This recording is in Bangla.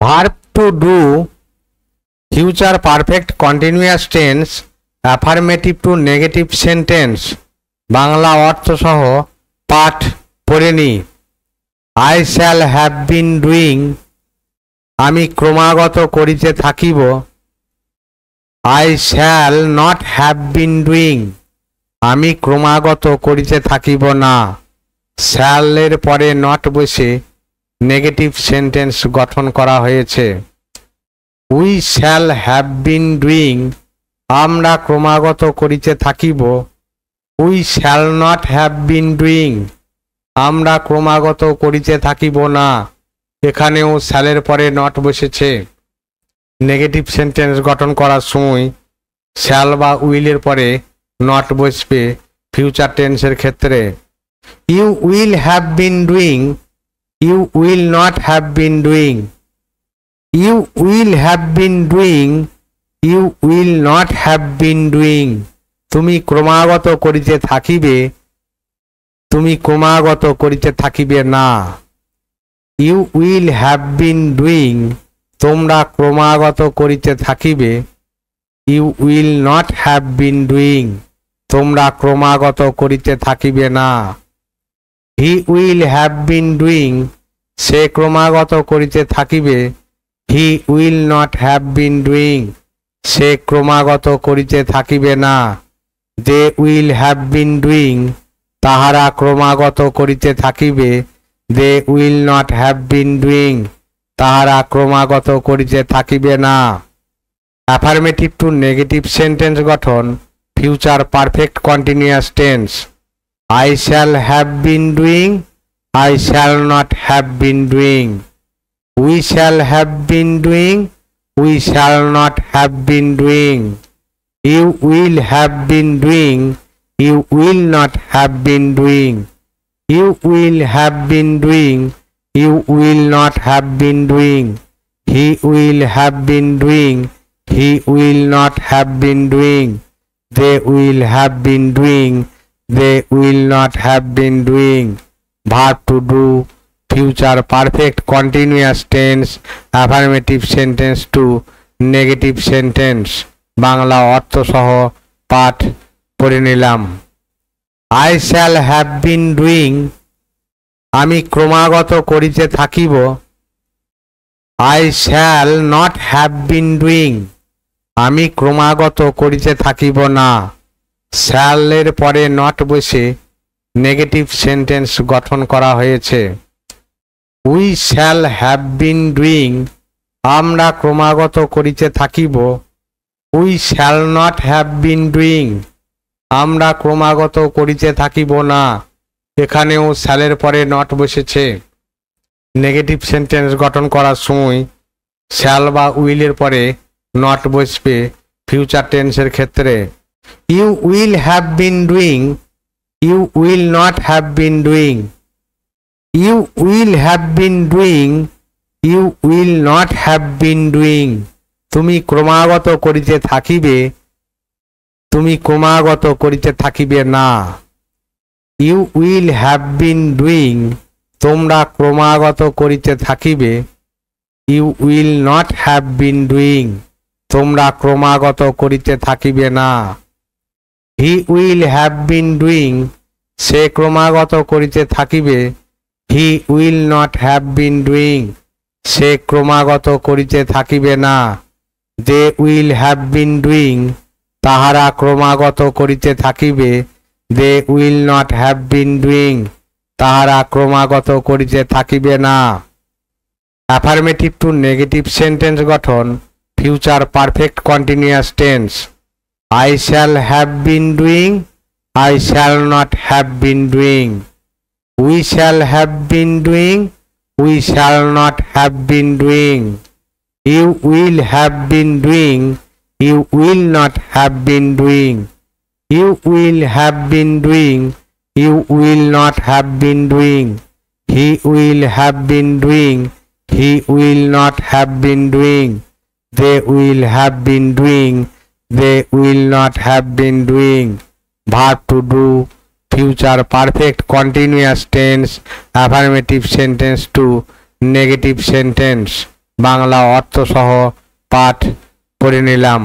Verb to do future perfect continuous tense affirmative to negative sentence Bangla অর্থ সহ পাঠ পড়ে নি। I shall have been doing, আমি ক্রমাগত করিতে থাকিব। I shall not have been doing, আমি ক্রমাগত করিতে থাকিব না। শ্যালের পরে নট বসে নেগেটিভ সেন্টেন্স গঠন করা হয়েছে। We shall have been doing, আমরা ক্রমাগত করিতে থাকিব। We shall not have been doing, আমরা ক্রমাগত করিতে থাকিব না। এখানেও শ্যালের পরে নট বসেছে। নেগেটিভ সেন্টেন্স গঠন করার সময় শ্যাল বা উইলের পরে নট বসবে ফিউচার টেন্সের ক্ষেত্রে। You will have been doing, you will not have been doing. You will have been doing, you will not have been doing. তুমি ক্রমাগত করিতে থাকিবে, তুমি ক্রমাগত করিতে থাকিবে না। You will have been doing, তোমরা ক্রমাগত করিতে থাকিবে। You will not have been doing, তোমরা ক্রমাগত করিতে থাকিবে না। He will have been doing, সে ক্রমাগত করিতে থাকিবে। He will not have been doing, সে ক্রমাগত করিতে থাকিবে না। They will have been doing, তাহারা ক্রমাগত করিতে থাকিবে। They will not have been doing, তাহারা ক্রমাগত করিতে থাকিবে না। অ্যাফার্মেটিভ টু নেগেটিভ সেন্টেন্স গঠন future perfect continuous tense. I shall have been doing, I shall not have been doing. We shall have been doing, we shall not have been doing. You will have been doing, you will not have been doing. You will have been doing, you will not have been doing. He will have been doing, he will not have been doing. They will have been doing, they will not have been doing. Verb to do future perfect continuous tense affirmative sentence to negative sentence Bangla অর্থ সহ পাঠ পড়ে নিলাম। I shall have been doing, আমি ক্রমাগত করিতে থাকিব। I shall not have been doing, আমি ক্রমাগত করিতে থাকিব না। শ্যালের পরে নট বসে নেগেটিভ সেন্টেন্স গঠন করা হয়েছে। We shall have been doing, আমরা ক্রমাগত করিতে থাকিব। We shall not have been doing, আমরা ক্রমাগত করিতে থাকিব না। এখানেও শ্যালের পরে নট বসেছে। নেগেটিভ সেন্টেন্স গঠন করার সময় শ্যাল বা উইলের পরে নট বসবে ফিউচার টেন্সের ক্ষেত্রে। You will have been doing, you will not have been doing. You will have been doing, you will not have been doing. তুমি ক্রমাগত করিতে থাকিবে, তুমি ক্রমাগত করিতে থাকিবে না। You will have been doing, তোমরা ক্রমাগত করিতে থাকিবে। You will not have been doing, তোমরা ক্রমাগত করিতে থাকিবে না। He will have been doing, সে ক্রমাগত করিতে থাকিবে। He will not have been doing, সে ক্রমাগত করিতে থাকিবে না। They will have been doing, তাহারা ক্রমাগত করিতে থাকিবে। They will not have been doing, তাহারা ক্রমাগত করিতে থাকিবে না। অ্যাফার্মেটিভ টু নেগেটিভ সেন্টেন্স গঠন future perfect continuous tense. I shall have been doing, I shall not have been doing. We shall have been doing, we shall not have been doing. You will have been doing, you will not have been doing. You will have been doing, you will not have been doing. He will have been doing, he will not have been doing. They will have been doing, they will not have been doing. Verb to do future perfect continuous tense affirmative sentence to negative sentence Bangla অর্থ সহ পাঠ পড়ে নিলাম।